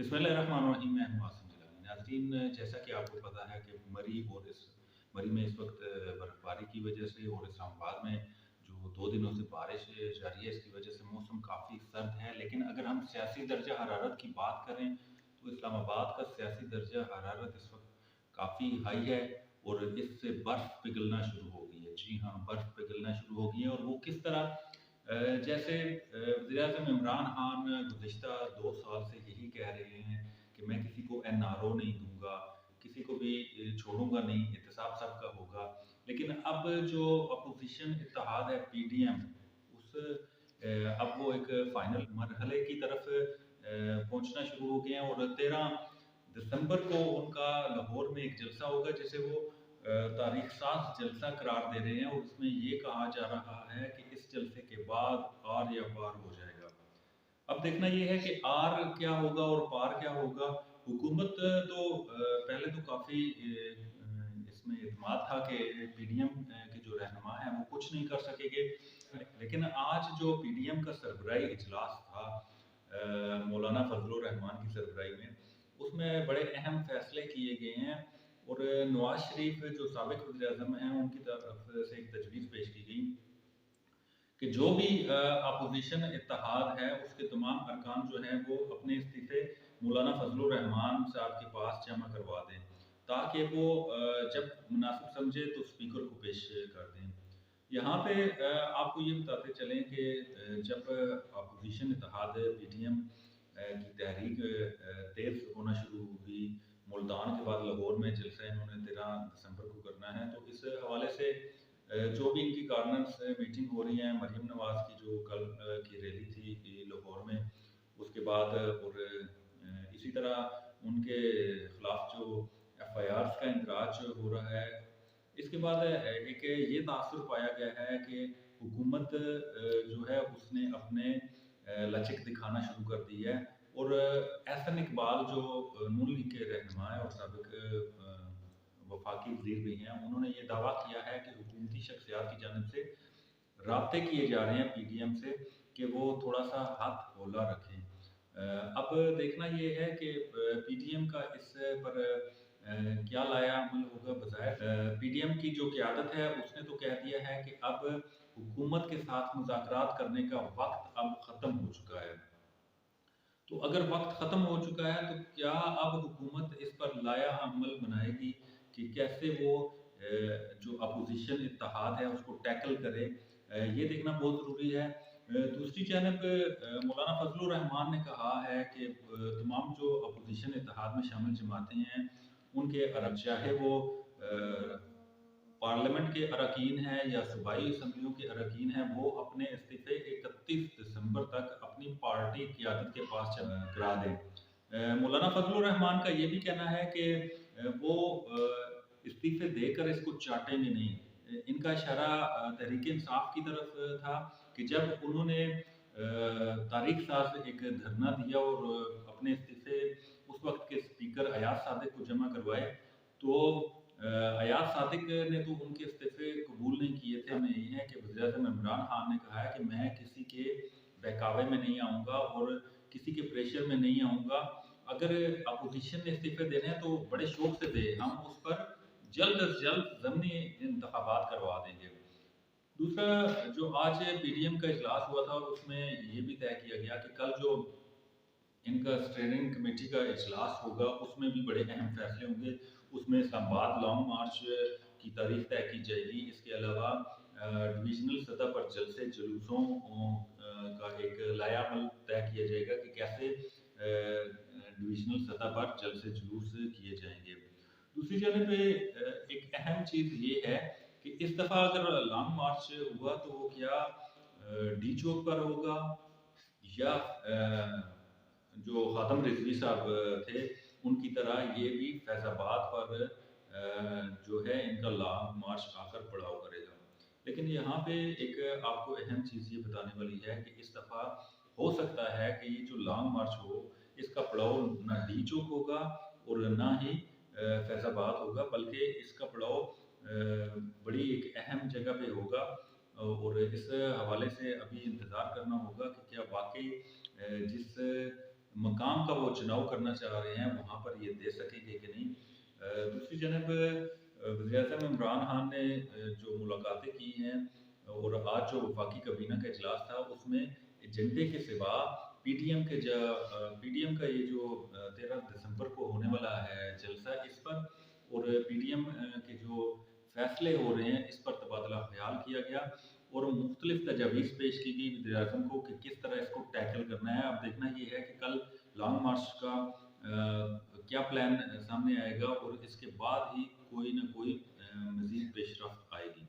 बिस्मिल्लाहिर्रहमानिर्रहीम। मैं हूँ आसिम जिलानी। नाज़रीन, जैसा कि आपको पता है कि मरी में इस वक्त बर्फ़बारी की वजह से और इस्लामाबाद में जो 2 दिनों से बारिश जारी है, इसकी वजह से मौसम काफ़ी सर्द है। लेकिन अगर हम सियासी दर्जा हरारत की बात करें तो इस्लामाबाद का सियासी दर्जा हरारत इस वक्त काफ़ी हाई है और इससे बर्फ़ पिघलना शुरू हो गई है। जी हाँ, बर्फ़ पिघलना शुरू हो गई है। और वो किस तरह? जैसे वज़ीर-ए-आज़म इमरान खान गुज़िश्ता 2 साल से यही कह रहे हैं कि मैं किसी को एनआरओ नहीं दूँगा, किसी को भी छोड़ूँगा नहीं, एहतसाब सबका होगा। लेकिन अब जो अपोज़िशन इत्तेहाद है पीडीएम, अब वो एक फ़ाइनल मरहले की तरफ पहुँचना शुरू हो गए हैं और 13 दिसंबर को उनका लाहौर में एक जलसा होगा जिसे वो तारीख साज़ जलसा करार दे रहे हैं और उसमें ये कहा जा रहा है कि इस जलसे के बाद आर या पार हो जाएगा। अब देखना ये है कि आर क्या होगा और पार क्या होगा। हुकूमत तो पहले तो काफ़ी इसमें इत्मीनान था कि पीडीएम के जो रहनुमा हैं वो कुछ नहीं कर सकेंगे। लेकिन आज जो पीडीएम का सरबराही इजलास था मौलाना फजलुर रहमान की सरबराही में, उसमें बड़े अहम फैसले किए गए हैं और नवाज शरीफ जो साबिक वज़ीर आज़म हैं उनकी तरफ से एक तजवीज़ पेश की गई कि जो भी अपोज़िशन इत्तेहाद है उसके तमाम अरकान जो हैं वो अपने इस्तीफ़े मौलाना फजलुर रहमान साहब के पास जमा करवा दें, ताकि वो जब मुनासिब समझे तो स्पीकर को पेश कर दें। यहाँ पे आपको ये बताते चलें कि जब अपोज़िशन इत्तेहाद पीटीएम की तहरीक तेज़ होना शुरू हुई, मुल्तान के बाद लाहौर में जलसा इन्होंने 13 दिसंबर को करना है, तो इस हवाले से जो भी इनकी गवर्नेंस मीटिंग हो रही है, मरीम नवाज़ की जो कल की रैली थी लाहौर में, उसके बाद और इसी तरह उनके खिलाफ जो एफआईआर्स का इंदराज हो रहा है। इसके बाद एक ये तासुर पाया गया है कि हुकूमत जो है उसने अपने लचक दिखाना शुरू कर दी है और एहसन इकबाल जो नून लीग के रहनुमा हैं और साबिक वफाकी वज़ीर भी हैं, उन्होंने ये दावा किया है कि हुकूमती शख्सियात की जानिब से राब्ते किए जा रहे हैं पीडीएम से कि वो थोड़ा-सा हाथ हौला रखें। अब देखना ये है कि पीडीएम का इस पर क्या लाया अमल होगा। बज़ाहिर पीडीएम की जो क़यादत है उसने तो कह दिया है कि अब हुकूमत के साथ मुज़ाकरात करने का वक़्त अब ख़त्म हो चुका है। तो अगर वक़्त ख़त्म हो चुका है तो क्या अब हुकूमत इस पर लाया अमल बनाएगी कि कैसे वो जो अपोज़िशन इत्तेहाद है उसको टैकल करे। ये देखना बहुत ज़रूरी है। दूसरी जानिब मौलाना फजलुर रहमान ने कहा है कि तमाम जो अपोज़िशन इत्तेहाद में शामिल जमातें हैं, उनके चाहे वो पार्लियामेंट के अरकान हैं या सूबाई असम्बलियों के अरकान हैं, वो अपने इस्तीफ़े 31 दिसंबर तक अपनी पार्टी क़यादत के पास करा दें। मौलाना फजलुर रहमान का ये भी कहना है कि वो इस्तीफ़े देकर इसको चाटेंगे नहीं। इनका इशारा तहरीक इंसाफ की तरफ था कि जब उन्होंने तारीख साज़ एक धरना दिया और अपने इस्तीफ़े उस वक़्त के स्पीकर अयाज सादिक को जमा करवाए, तो अयाज सादिक ने तो उनके इस्तीफ़े कबूल नहीं किए थे। हमें यही है कि वज़ीर-ए-आज़म इमरान खान ने कहा है कि मैं किसी के बहकावे में नहीं आऊँगा और किसी के प्रेशर में नहीं आऊँगा। अगर अपोज़िशन ने इस्तीफ़े देने हैं तो बड़े शौक से दें, हम उस पर जल्द अज़ जल्द ज़मीनी इंतखाबात करवा देंगे। दूसरा, जो आज पीडीएम का इजलास हुआ था उसमें ये भी तय किया गया कि कल जो इनका स्टीयरिंग कमेटी का इजलास होगा उसमें भी बड़े अहम फैसले होंगे। उसमें इस्लामाबाद लॉन्ग मार्च की तारीख तय की जाएगी। इसके अलावा डिवीज़नल सतह पर जलसे जुलूसों का एक लायामल तय किया जाएगा कि कैसे डिवीज़नल सतह पर जलसे जुलूस किए जाएँगे। दूसरी जानिब एक अहम चीज़ ये है कि इस दफ़ा अगर लॉन्ग मार्च हुआ तो वो क्या डी चौक पर होगा या जो ख़ातम रिज़वी साहब थे, उनकी तरह ये भी फैज़ाबाद पर जो है इनका लॉन्ग मार्च आकर पड़ाव करेगा। लेकिन यहाँ पे एक आपको अहम चीज़ ये बताने वाली है कि इस दफ़ा हो सकता है कि ये जो लॉन्ग मार्च हो, इसका पड़ाव ना डी चौक होगा और ना ही फैज़ाबाद होगा, बल्कि इसका पड़ाव बड़ी एक अहम जगह पे होगा। और इस हवाले से अभी इंतज़ार करना होगा कि क्या वाक़ई जिस मकाम का वो चुनाव करना चाह रहे हैं, वहाँ पर ये दे सकेंगे कि नहीं। दूसरी जानब वज़ीर-ए-आज़म इमरान खान ने जो मुलाकातें की हैं और आज जो वफाकी काबीना का इजलास था, उसमें एजेंडे के सिवा पीटीएम का ये जो 13 दिसंबर को होने वाला है जलसा, इस पर और पीटीएम के जो फैसले हो रहे हैं, इस पर तबादला ख्याल किया गया और मुख्तलिफ तजावीज़ पेश की गई वज़ीर-ए-आज़म को कि किस तरह इसको टैकल करना है। अब देखना ये है कि कल लॉन्ग मार्च का क्या प्लान सामने आएगा और इसके बाद ही कोई ना कोई मज़ीद पेशरफ़्त आएगी।